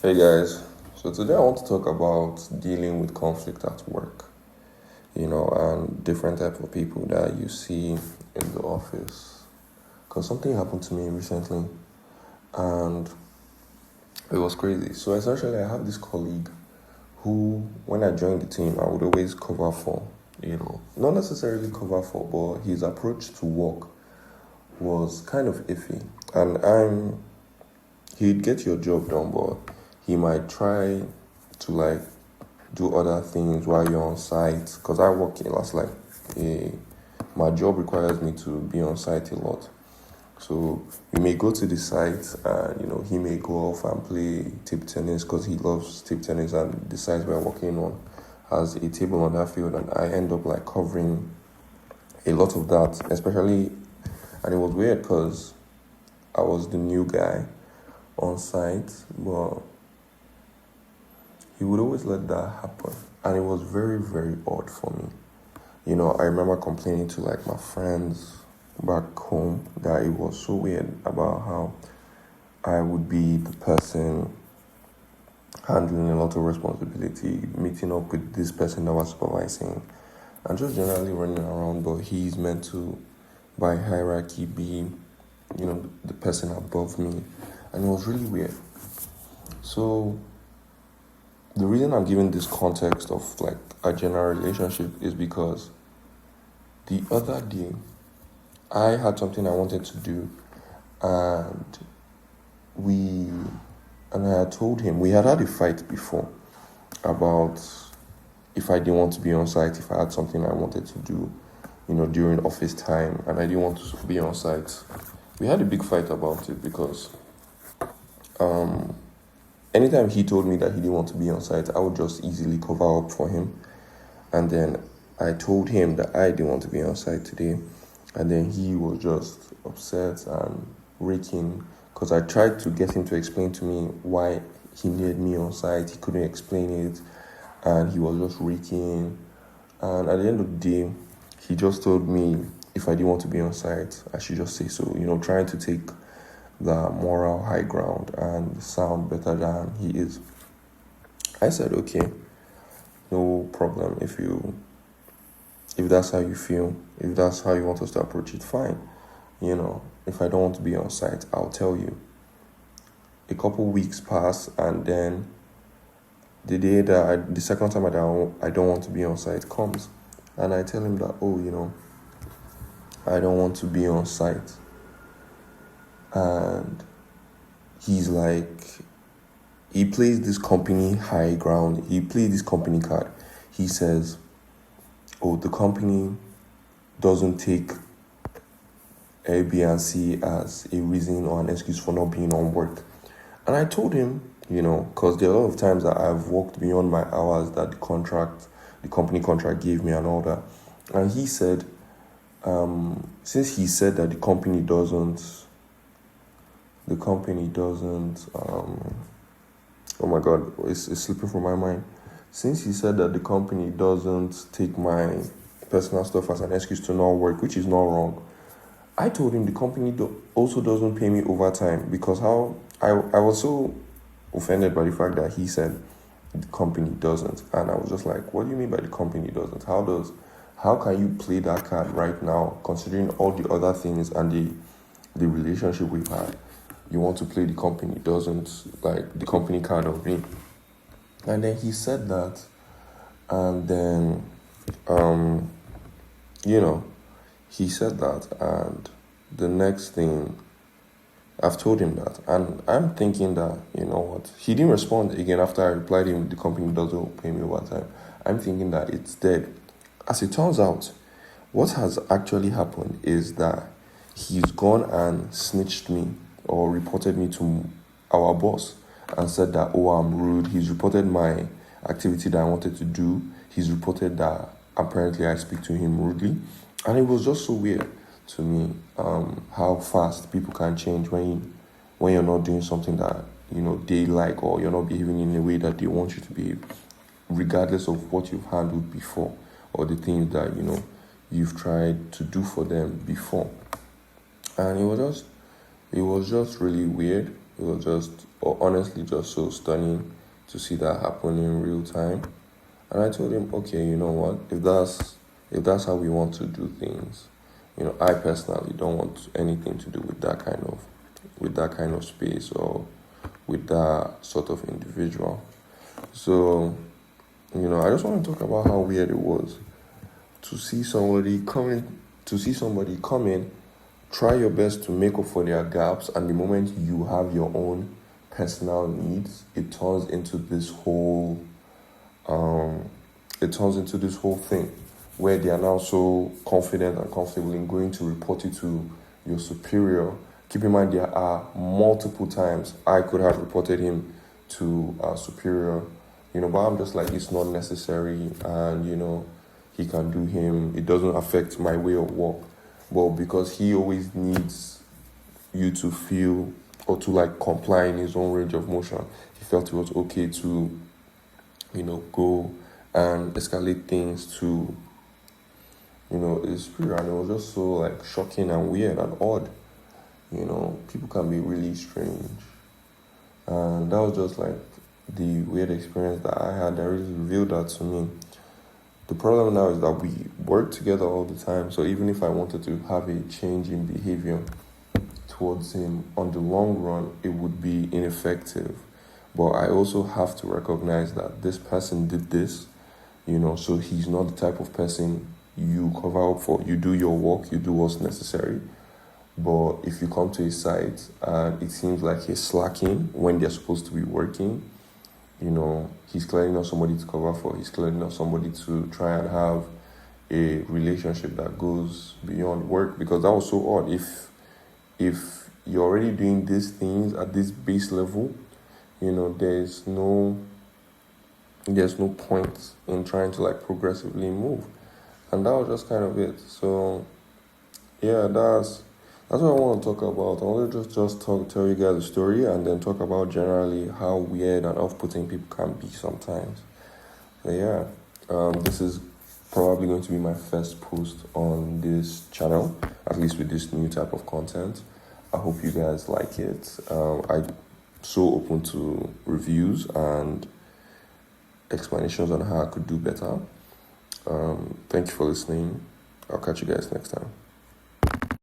Hey guys, so today I want to talk about dealing with conflict at work, and different type of people that you see in the office. Because something happened to me recently and it was crazy. So essentially, I have this colleague who, when I joined the team, I would always cover for, not necessarily cover for, but his approach to work was kind of iffy. He'd get your job done, but he might try to do other things while you're on site. Because I work in last a my job requires me to be on site a lot. So we may go to the site and he may go off and play table tennis because he loves table tennis, and the site we're working on has a table on that field, and I end up covering a lot of that, especially. And it was weird because I was the new guy on site, but he would always let that happen. And it was very, very odd for me. I remember complaining to my friends back home that it was so weird about how I would be the person handling a lot of responsibility, meeting up with this person that was supervising, and just generally running around. But he's meant to, by hierarchy, be, the person above me. And it was really weird. So the reason I'm giving this context of a general relationship is because the other day I had something I wanted to do, and I had told him we had a fight before about if I didn't want to be on site, if I had something I wanted to do, during office time, and I didn't want to be on site. We had a big fight about it because anytime he told me that he didn't want to be on site, I would just easily cover up for him. And then I told him that I didn't want to be on site today. And then he was just upset and raking because I tried to get him to explain to me why he needed me on site. He couldn't explain it, and he was just raking. And at the end of the day, he just told me if I didn't want to be on site, I should just say so, trying to take the moral high ground and sound better than he is. I said, okay, no problem. If that's how you feel, if that's how you want us to approach it, fine. If I don't want to be on site, I'll tell you. A couple weeks pass, and then the second time I don't want to be on site comes, and I tell him that, I don't want to be on site. And he's he plays this company high ground. He plays this company card. He says, the company doesn't take A, B, and C as a reason or an excuse for not being on work. And I told him, because there are a lot of times that I've worked beyond my hours that the company contract gave me and all that. And he said, since he said that the company doesn't, oh my God, it's slipping from my mind. Since he said that the company doesn't take my personal stuff as an excuse to not work, which is not wrong, I told him the company also doesn't pay me overtime, because how I was so offended by the fact that he said the company doesn't. And I was just like, what do you mean by the company doesn't? How can you play that card right now, considering all the other things and the relationship we've had? You want to play the company doesn't, the company card of me. And then he said that, and then, he said that, and the next thing, I've told him that, and I'm thinking that, he didn't respond again after I replied him, the company doesn't pay me overtime. I'm thinking that it's dead. As it turns out, what has actually happened is that he's gone and snitched me or reported me to our boss and said that, I'm rude. He's reported my activity that I wanted to do. He's reported that apparently I speak to him rudely. And it was just so weird to me how fast people can change when you're not doing something that, they like, or you're not behaving in a way that they want you to behave, regardless of what you've handled before or the things that, you've tried to do for them before. And it was just really weird. It was just, or honestly, just so stunning to see that happen in real time. And I told him, okay, you know what? If that's how we want to do things, I personally don't want anything to do with that kind of space or with that sort of individual. So, I just want to talk about how weird it was to see somebody come in, try your best to make up for their gaps, and the moment you have your own personal needs, um, it turns into this whole thing where they are now so confident and comfortable in going to report you to your superior. Keep in mind, there are multiple times I could have reported him to a superior, but I'm just like, it's not necessary, and he can do him. It doesn't affect my way of work. But because he always needs you to feel or to like comply in his own range of motion, he felt it was okay to, go and escalate things to, his superior. And it was just so like shocking and weird and odd. People can be really strange. And that was just like the weird experience that I had that really revealed that to me. The problem now is that we work together all the time. So even if I wanted to have a change in behavior towards him, on the long run, it would be ineffective. But I also have to recognize that this person did this, so he's not the type of person you cover up for. You do your work, you do what's necessary. But if you come to his site and it seems like he's slacking when they're supposed to be working, he's clearly not somebody to cover for. He's clearly not somebody to try and have a relationship that goes beyond work, because that was so odd. If you're already doing these things at this base level, there's no point in trying to like progressively move. And that was just kind of it. So yeah, that's what I want to talk about. I want to just tell you guys a story and then talk about generally how weird and off-putting people can be sometimes. So yeah, this is probably going to be my first post on this channel, at least with this new type of content. I hope you guys like it. I'm so open to reviews and explanations on how I could do better. Thank you for listening. I'll catch you guys next time.